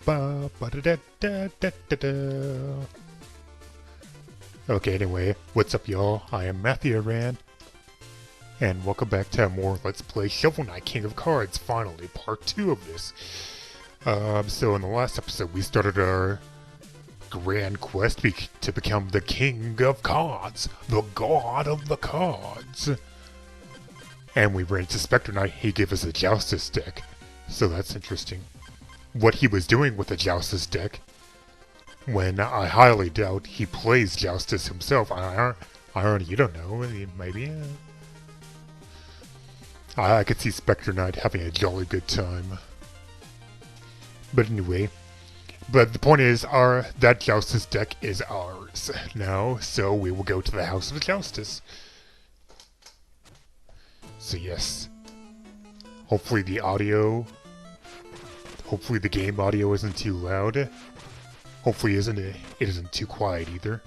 ba ba da da da da da da. Okay, anyway, what's up, y'all? I am Matthew Aran, and welcome back to more Let's Play Shovel Knight King of Cards. Finally, part 2 of this. So in the last episode, we started our grand quest to become the King of Cards, the God of the Cards. And we ran into Spectre Knight. He gave us a Joustus deck, so that's interesting. What he was doing with the Joustus deck, when I highly doubt he plays Joustus himself. Irony, you don't know, maybe. I could see Spectre Knight having a jolly good time. But anyway, the point is, that Joustus deck is ours now, so we will go to the House of Joustus. So yes, hopefully the game audio isn't too loud. Hopefully it isn't too quiet either.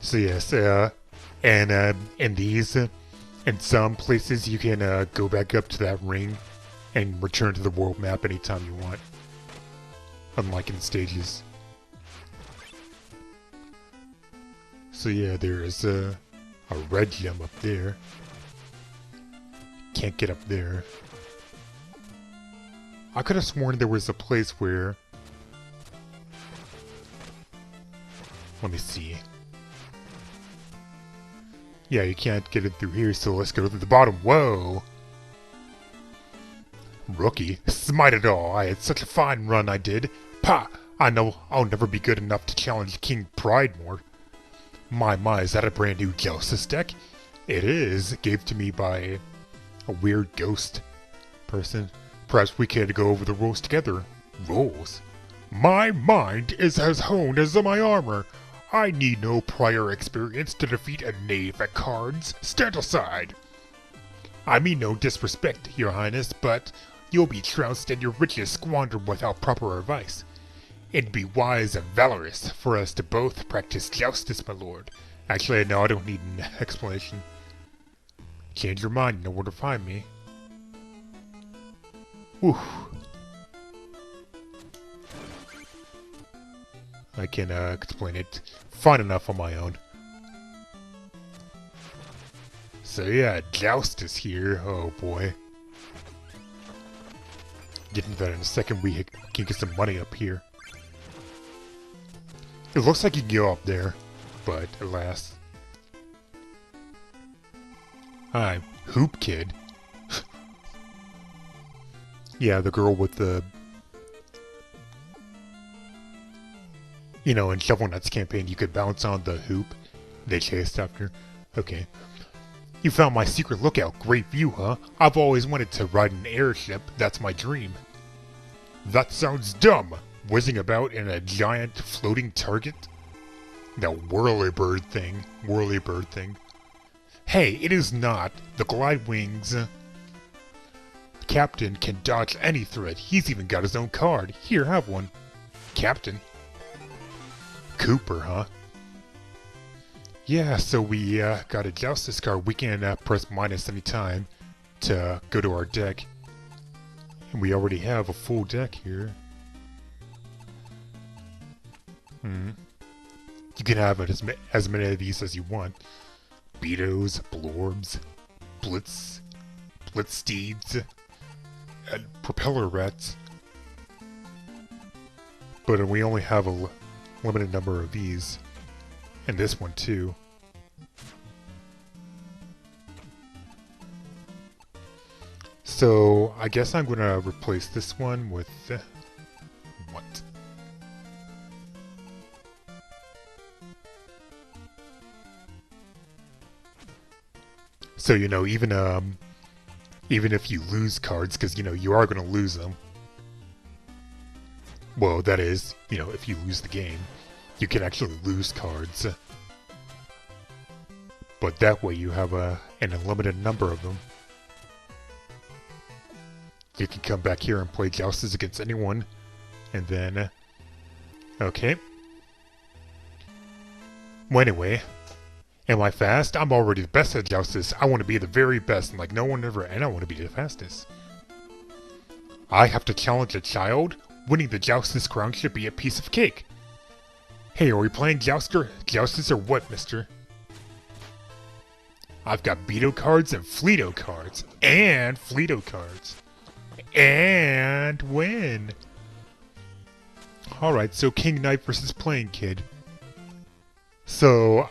So yes, and in some places you can go back up to that ring and return to the world map anytime you want, unlike in stages. So yeah, there is a red gem up there. Can't get up there. I could have sworn there was a place where... Let me see. Yeah, you can't get it through here, so let's go to the bottom. Whoa! Rookie, smite it all. I had such a fine run I did. Pah! I know I'll never be good enough to challenge King Pridemore. My, is that a brand new Joustus deck? It is, gave to me by a weird ghost person. Perhaps we could go over the rules together. Rules? My mind is as honed as my armor. I need no prior experience to defeat a knave at cards. Stand aside. I mean no disrespect, your highness, but you'll be trounced and your riches squandered without proper advice. It'd be wise and valorous for us to both practice Joustus, my lord. Actually, no, I don't need an explanation. Change your mind, you know where to find me. Whew. I can explain it fine enough on my own. So yeah, Joustus here. Oh boy. Get into that in a second. We can get some money up here. It looks like you can go up there, but alas. Hi, Hoop Kid. Yeah, the girl with the... You know, in Shovel Knight's campaign, you could bounce on the hoop they chased after. Okay. You found my secret lookout. Great view, huh? I've always wanted to ride an airship. That's my dream. That sounds dumb. Whizzing about in a giant floating target? The whirlybird thing. Hey, it is not. The glide wings... Captain can dodge any threat. He's even got his own card. Here, have one. Captain? Cooper, huh? Yeah, so we got a Joustus card. We can press minus any time to go to our deck. And we already have a full deck here. You can have as many of these as you want. Beetos, Blorbs, Blitz Steeds, and Propeller Rats. But we only have a limited number of these. And this one too. So I guess I'm gonna replace this one with what? So you know, even if you lose cards, because you know you are gonna lose them. Well, that is, you know, if you lose the game, you can actually lose cards. But that way you have an unlimited number of them. You can come back here and play Joustus against anyone. And then... Okay. Well, anyway. Am I fast? I'm already the best at Joustus. I want to be the very best, and like no one ever... And I want to be the fastest. I have to challenge a child? Winning the Joustess crown should be a piece of cake. Hey, are we playing Joustus or what, mister? I've got Beto cards and Fleeto cards. And Fleeto cards. And win. Alright, so King Knight versus Playing Kid. So,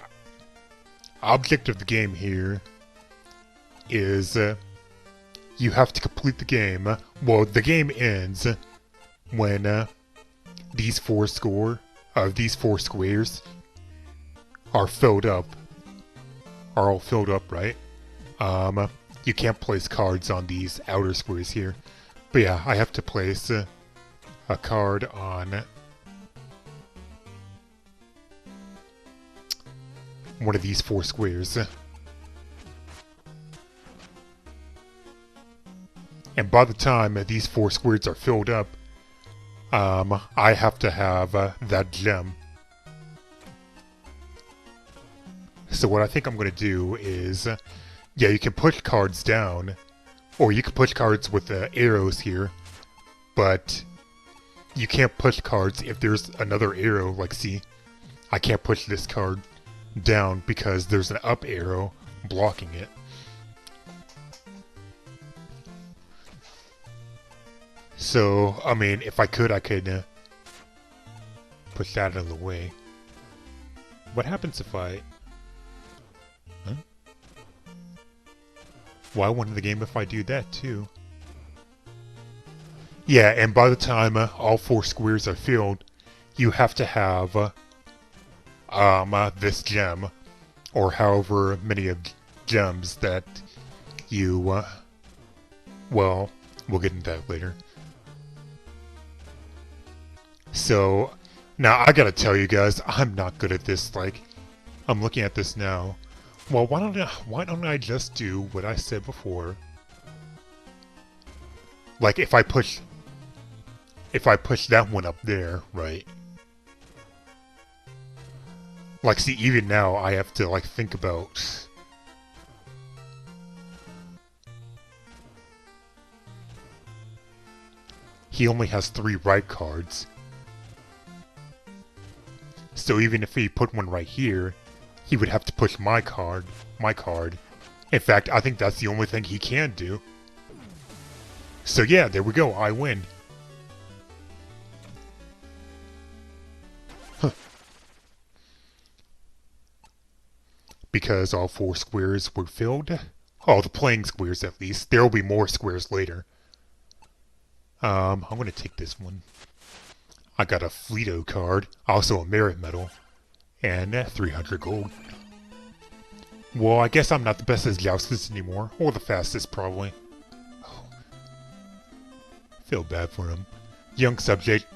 object of the game here is you have to complete the game. Well, the game ends when these four squares are filled up. Are all filled up, right? You can't place cards on these outer squares here. But yeah, I have to place a card on one of these four squares. And by the time these four squares are filled up, I have to have that gem. So what I think I'm going to do is, yeah, you can push cards down, or you can push cards with the arrows here, but you can't push cards if there's another arrow. Like, see, I can't push this card down because there's an up arrow blocking it. So, I mean, if I could push that out of the way. What happens if I... Huh? Why win the game if I do that, too? Yeah, and by the time all four squares are filled, you have to have this gem, or however many of gems that you, well, we'll get into that later. So, now I gotta tell you guys, I'm not good at this. Like, I'm looking at this now. Well, why don't I just do what I said before? Like, if I push that one up there, right? Like, see, even now I have to, like, think about... He only has 3 right cards. So even if he put one right here, he would have to push my card. In fact, I think that's the only thing he can do. So yeah, there we go, I win. Huh. Because all 4 squares were filled. All the playing squares, at least. There will be more squares later. I'm gonna take this one. I got a Fleeto card, also a Merit Medal, and 300 gold. Well, I guess I'm not the best as Joustus anymore, or the fastest, probably. Oh. Feel bad for him. Young subject,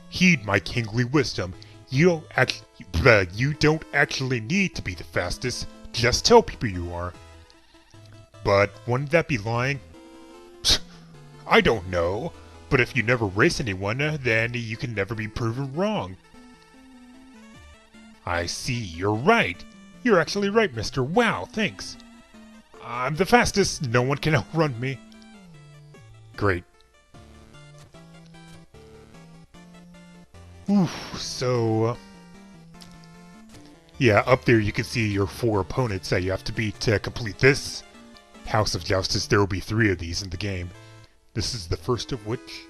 heed my kingly wisdom. You don't actually need to be the fastest, just tell people you are. But wouldn't that be lying? I don't know. But if you never race anyone, then you can never be proven wrong. I see, you're right. You're actually right, mister. Wow, thanks. I'm the fastest. No one can outrun me. Great. Oof, so... yeah, up there you can see your 4 opponents that you have to beat to complete this House of Joustus. There will be 3 of these in the game. This is the first of which...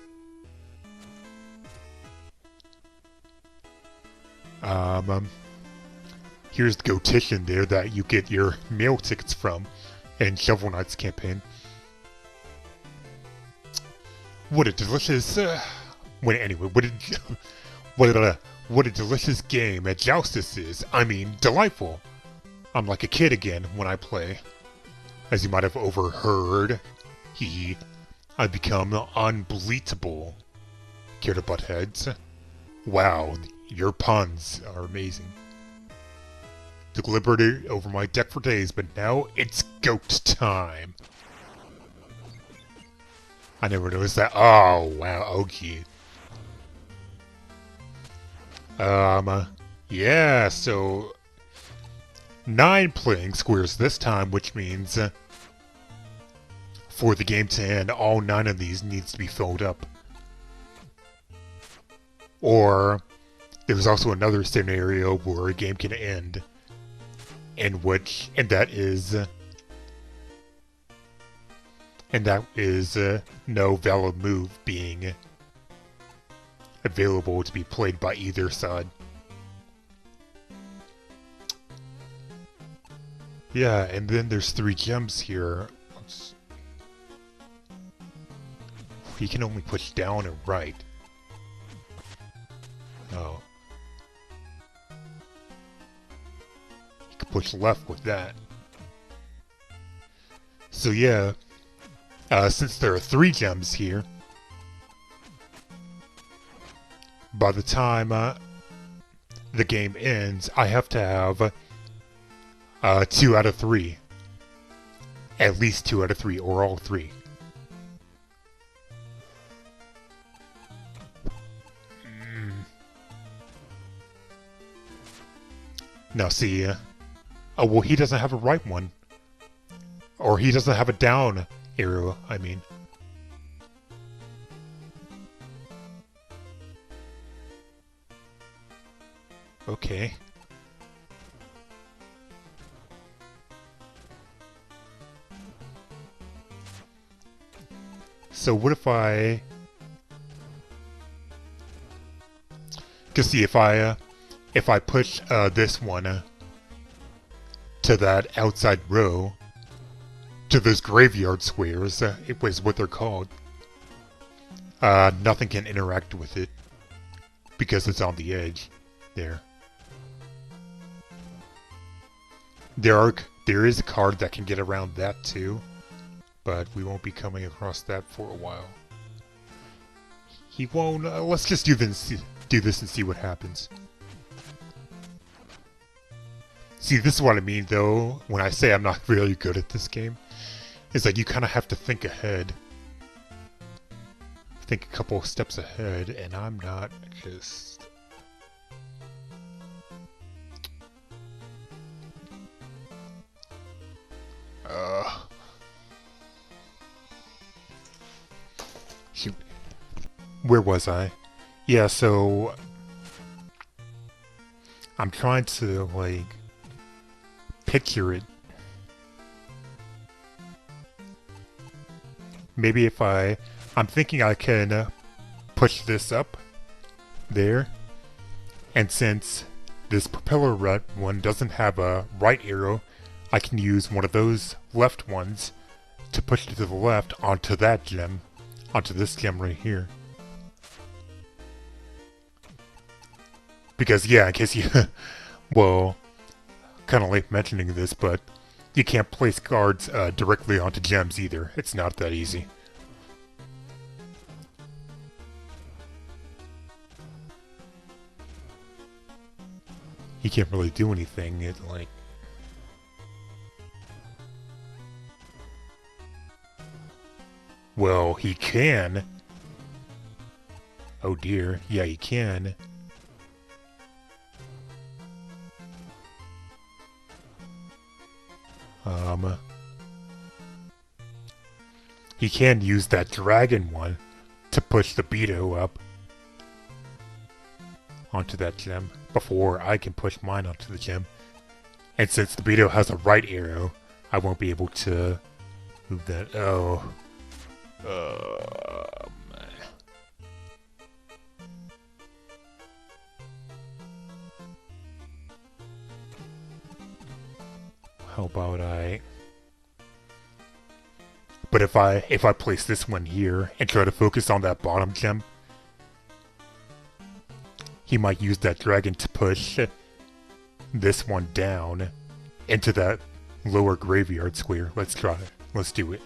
here's the Gotition there that you get your mail tickets from in Shovel Knight's campaign. What a delicious... what a delicious game at Joustus is. I mean, delightful. I'm like a kid again when I play. As you might have overheard, I've become unbelievable. Care to butt heads? Wow, your puns are amazing. Deliberated over my deck for days, but now it's goat time. I never noticed that. Oh, wow, okay. Yeah, so 9 playing squares this time, which means for the game to end, all 9 of these needs to be filled up. Or there's also another scenario where a game can end, and that is no valid move being available to be played by either side. Yeah, and then there's 3 gems here. He can only push down and right. Oh. He can push left with that. So yeah, since there are 3 gems here, by the time the game ends, I have to have 2 out of 3. At least 2 out of 3, or all 3. Now see, oh well, he doesn't have a right one. Or he doesn't have a down arrow, I mean. Okay. So what if I... Cause see, if I push this one to that outside row, to those graveyard squares, it was what they're called, nothing can interact with it because it's on the edge there. There is a card that can get around that too, but we won't be coming across that for a while. He won't. Let's just do this and see what happens. See, this is what I mean, though, when I say I'm not really good at this game. Is that you kind of have to think ahead. Think a couple steps ahead, and I'm not just... Shoot. Where was I? Yeah, so... I'm trying to, like... picture it. Maybe if I'm thinking I can push this up there, and since this propeller one doesn't have a right arrow, I can use one of those left ones to push it to the left onto that gem, onto this gem right here. Because yeah, in case you, well, kind of late mentioning this, but you can't place cards directly onto gems either. It's not that easy. He can't really do anything. It like... Well, he can. Oh dear. Yeah, he can. He can use that dragon one to push the Beto up onto that gem before I can push mine onto the gem. And since the Beto has a right arrow, I won't be able to move that. Oh. How about I... But if I place this one here and try to focus on that bottom gem, he might use that dragon to push this one down into that lower graveyard square. Let's try it. Let's do it.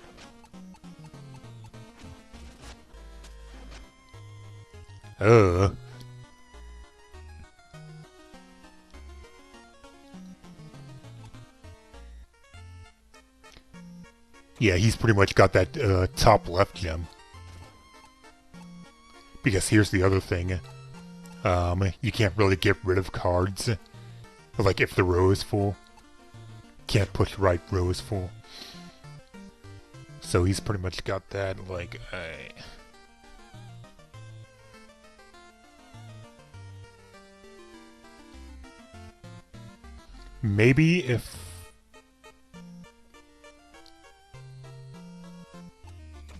Yeah, he's pretty much got that top left gem. Because here's the other thing. You can't really get rid of cards. Like if the row is full. Can't push right, row is full. So he's pretty much got that, like, maybe if...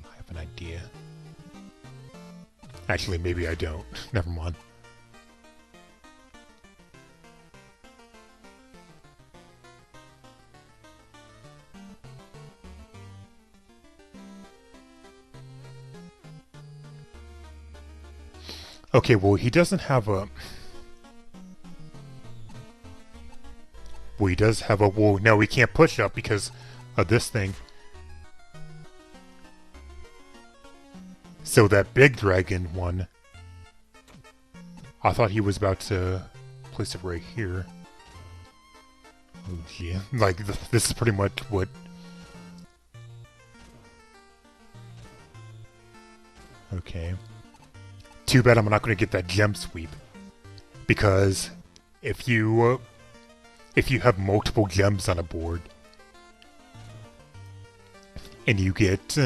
I have an idea. Actually, maybe I don't. Never mind. Okay, well, he doesn't have a... Well, he does have a... Well, no, he can't push up because of this thing. So that big dragon one... I thought he was about to place it right here. Oh, yeah. Like, this is pretty much what... Okay. Too bad I'm not going to get that gem sweep. Because if you have multiple gems on a board, and you get...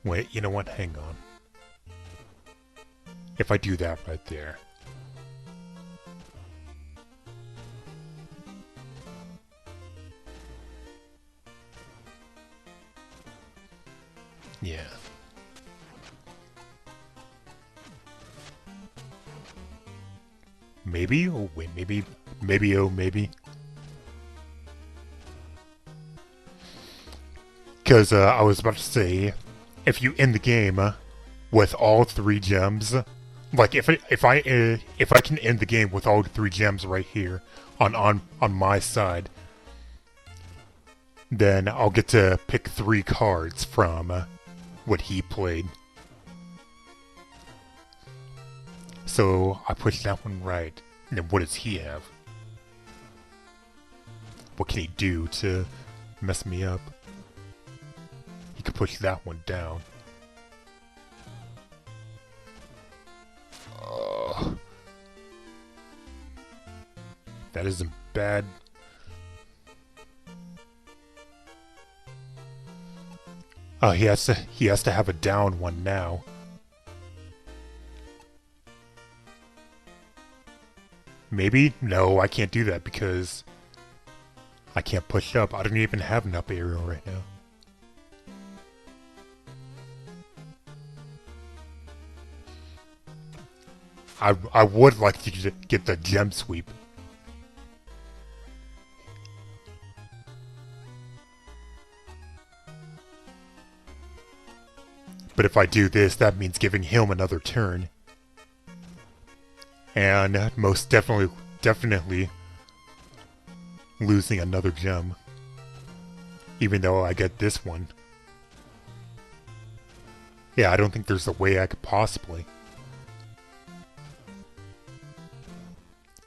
wait, you know what? Hang on. If I do that right there. Yeah. Maybe? Oh, wait, maybe. Maybe, oh, maybe. Because I was about to say, if you end the game with all 3 gems, like if I can end the game with all 3 gems right here on my side, then I'll get to pick 3 cards from what he played. So I pushed that one right. And then what does he have? What can he do to mess me up? He could push that one down. That isn't bad. He has to have a down one now. Maybe? No, I can't do that because I can't push up. I don't even have an up arrow right now. I would like to get the gem sweep. But if I do this, that means giving him another turn. And most definitely losing another gem. Even though I get this one. Yeah, I don't think there's a way I could possibly.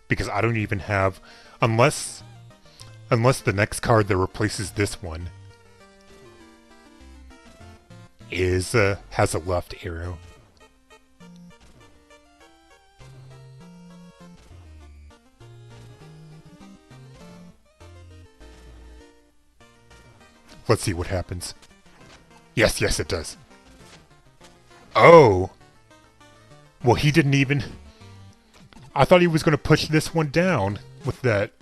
Because I don't even have... Unless the next card that replaces this one is has a left arrow. Let's see what happens. Yes, yes, it does. Oh! Well, he didn't even... I thought he was going to push this one down with that.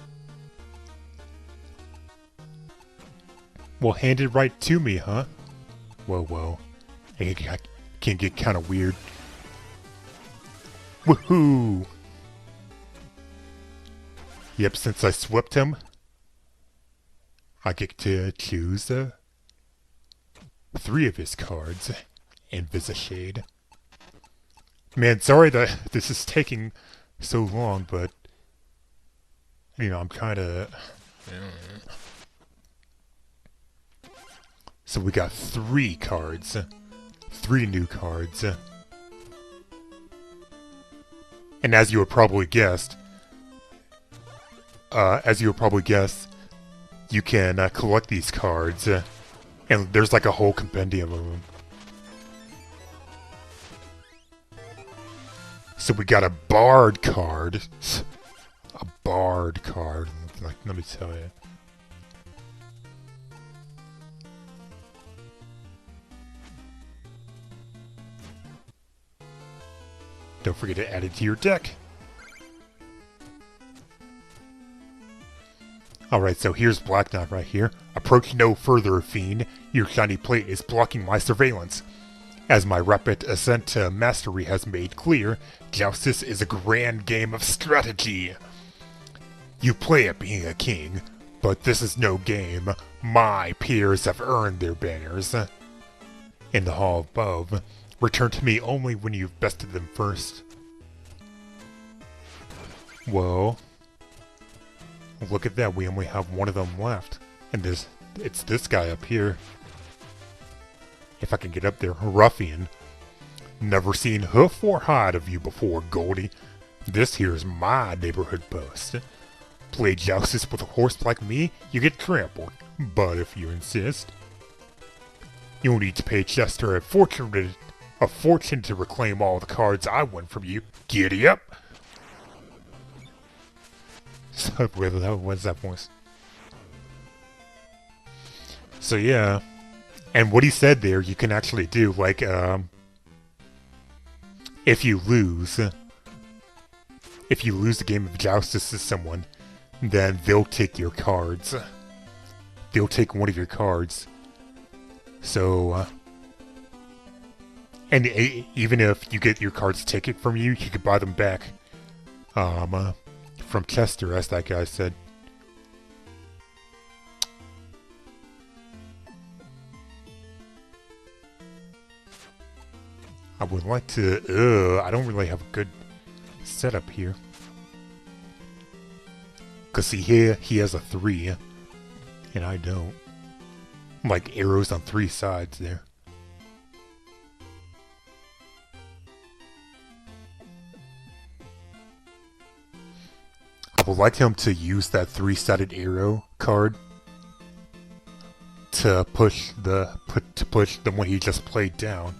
Well, handed right to me, huh? Whoa, whoa. It can get kind of weird. Woohoo! Yep, since I swept him, I get to choose 3 of his cards in Visashade. Man, sorry that this is taking so long, but you know, I'm kind of... So we got 3 cards. 3 new cards. And as you would probably guessed, you can collect these cards, and there's like a whole compendium of them. So we got a Bard card. A Bard card. Like, let me tell you. Don't forget to add it to your deck. Alright, so here's Black Knight right here. Approach no further, Fiend. Your shiny plate is blocking my surveillance. As my rapid ascent to mastery has made clear, Joustus is a grand game of strategy. You play at being a king, but this is no game. My peers have earned their banners. In the hall above, return to me only when you've bested them first. Whoa. Look at that, we only have one of them left. And it's this guy up here. If I can get up there, Ruffian. Never seen hoof or hide of you before, Goldie. This here's my neighborhood post. Play Joustus with a horse like me, you get trampled. But if you insist, you'll need to pay Chester a fortune to reclaim all the cards I won from you. Giddy up! So, what's that voice? So yeah, and what he said there, you can actually do, like, if you lose the game of Joustus to someone, then they'll take your cards. They'll take one of your cards. So, and even if you get your cards taken from you, you could buy them back. From Chester, as that guy said. I would like to, I don't really have a good setup here. Cause see here, he has a 3, and I don't. Like arrows on 3 sides there. I would like him to use that 3-sided arrow card to push the one he just played down.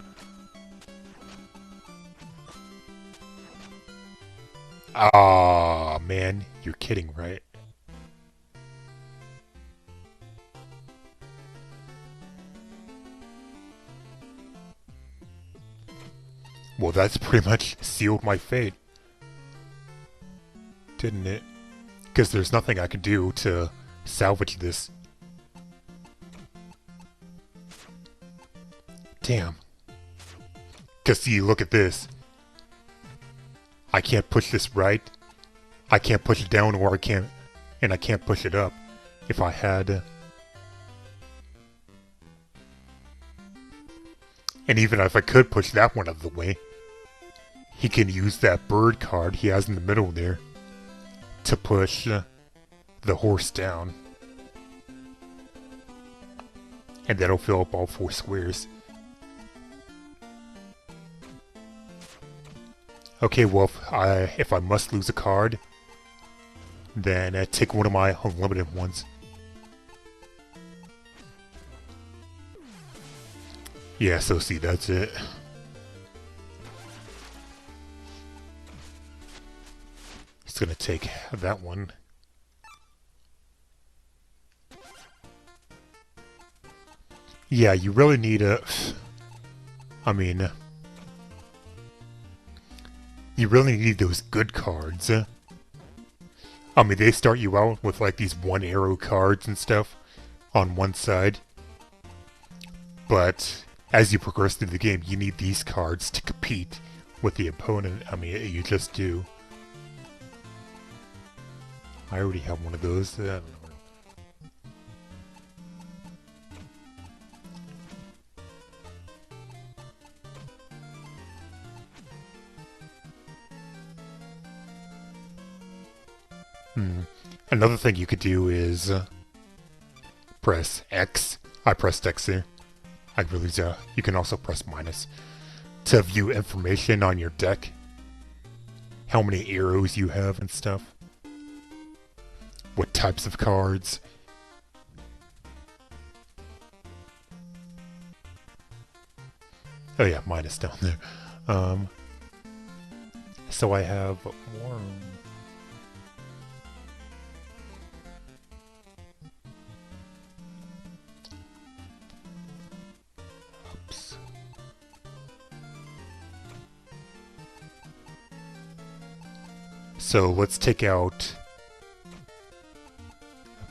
Ah, man, you're kidding, right? Well, that's pretty much sealed my fate, didn't it? Because there's nothing I can do to salvage this. Damn. Because see, look at this. I can't push this right. I can't push it down, or I can't push it up. If I had... And even if I could push that one out of the way, he can use that bird card he has in the middle there to push the horse down. And that'll fill up all 4 squares. Okay, well, if I must lose a card, then take one of my unlimited ones. Yeah, so see, that's it. It's gonna take that one. Yeah, you really need a... I mean... You really need those good cards. I mean, they start you out with like these 1-arrow cards and stuff on one side. But as you progress through the game, you need these cards to compete with the opponent. I mean, you just do. I already have one of those. I don't know. Another thing you could do is press X. I pressed X there. I really do. You can also press minus to view information on your deck. How many arrows you have and stuff. What types of cards. Oh yeah, minus down there. So I have more... So let's take out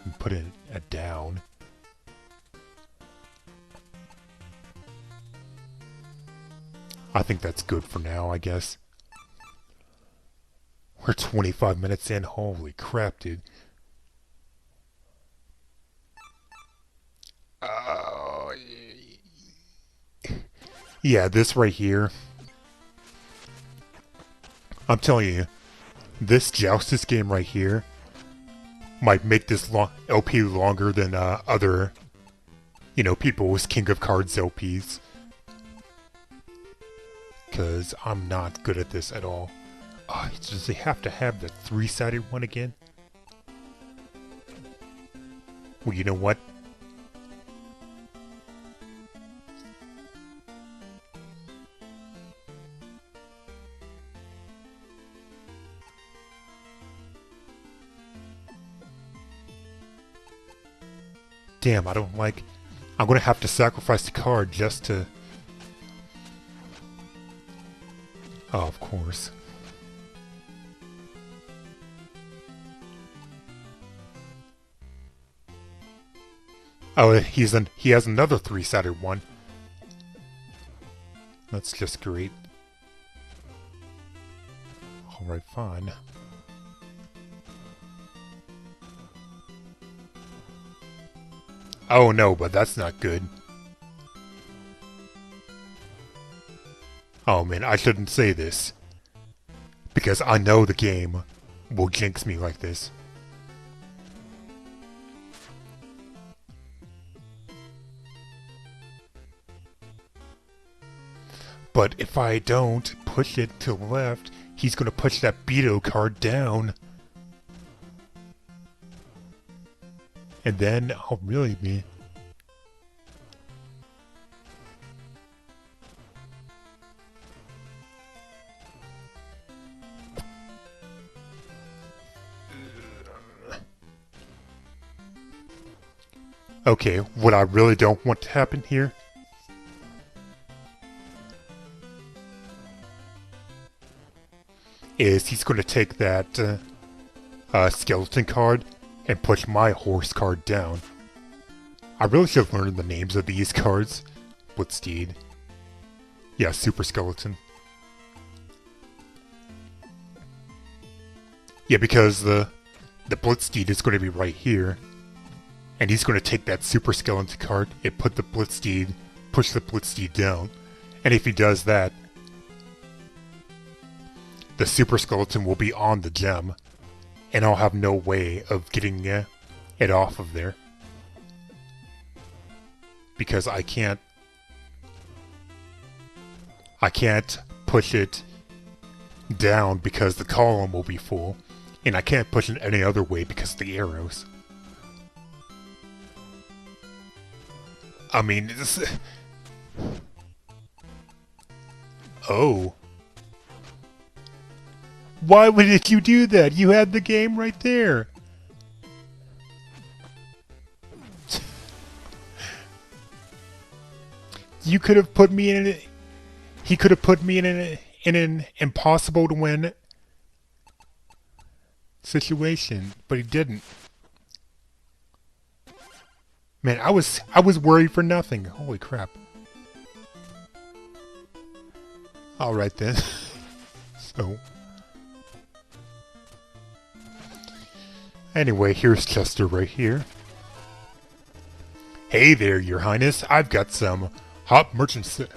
and put it down. I think that's good for now, I guess. We're 25 minutes in. Holy crap, dude. Yeah, this right here. I'm telling you, this Joustus game right here might make this LP longer than other, people's King of Cards LPs. Because I'm not good at this at all. Does they have to have the three-sided one again? Well, you know what? Damn, I don't like... I'm gonna have to sacrifice the card just to... Oh, of course. Oh, he has another three-sided one. That's just great. Alright, fine. Oh no, but that's not good. Oh man, I shouldn't say this. Because I know the game will jinx me like this. But if I don't push it to the left, he's gonna push that Beto card down. And then I'll really be... Okay, what I really don't want to happen here is he's going to take that skeleton card and push my horse card down. I really should have learned the names of these cards. Blitzsteed. Yeah, Super Skeleton. Yeah, because the Blitzsteed is going to be right here. And he's going to take that Super Skeleton card and push the Blitzsteed down. And if he does that, the Super Skeleton will be on the gem. And I'll have no way of getting it off of there. Because I can't push it down because the column will be full. And I can't push it any other way because of the arrows. I mean, oh. Why did you do that? You had the game right there. You could have put me in he could have put me in an impossible to win situation, but he didn't. Man, I was worried for nothing. Holy crap. Alright then. So. Anyway, here's Chester right here. Hey there, Your Highness. I've got some hot merchandise.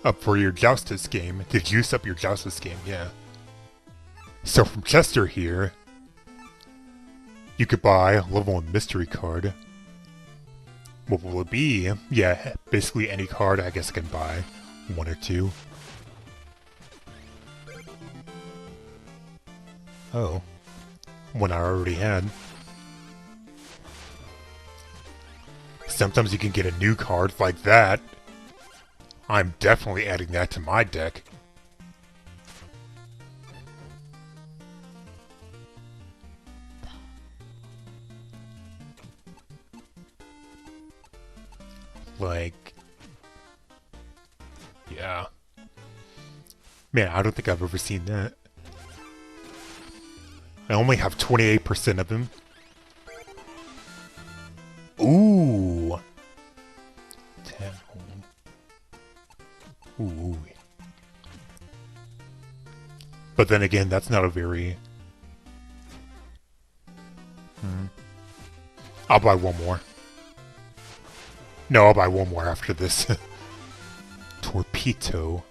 Up for your Joustus game. To juice up your Joustus game, yeah. So from Chester here, you could buy a level 1 mystery card. What will it be? Yeah, basically any card I guess I can buy. 1 or 2. Oh. One I already had. Sometimes you can get a new card like that. I'm definitely adding that to my deck. Like... yeah. Man, I don't think I've ever seen that. I only have 28% of him. Ooh. 10. Ooh. But then again, that's not a very... I'll buy one more. No, I'll buy one more after this. Torpedo.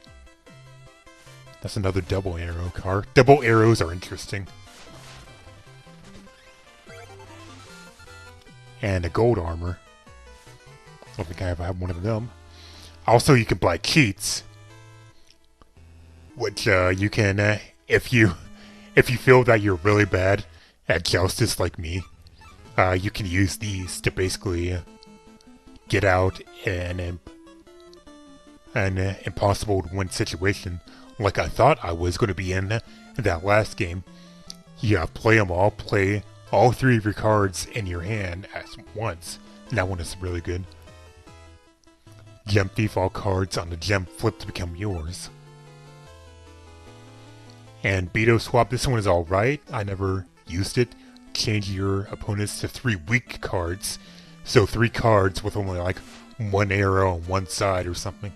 That's another double arrow card. Double arrows are interesting. And a gold armor. I don't think I ever have one of them. Also, you can buy cheats, which you can, if you feel that you're really bad at Joustus like me, you can use these to basically get out in an impossible to win situation, like I thought I was going to be in that last game. Yeah, play them all. Play all 3 of your cards in your hand at once. And that one is really good. Gem Thief, all cards on the gem flip to become yours. And Beto Swap, this one is alright. I never used it. Change your opponents to 3 weak cards. So 3 cards with only like 1 arrow on one side or something.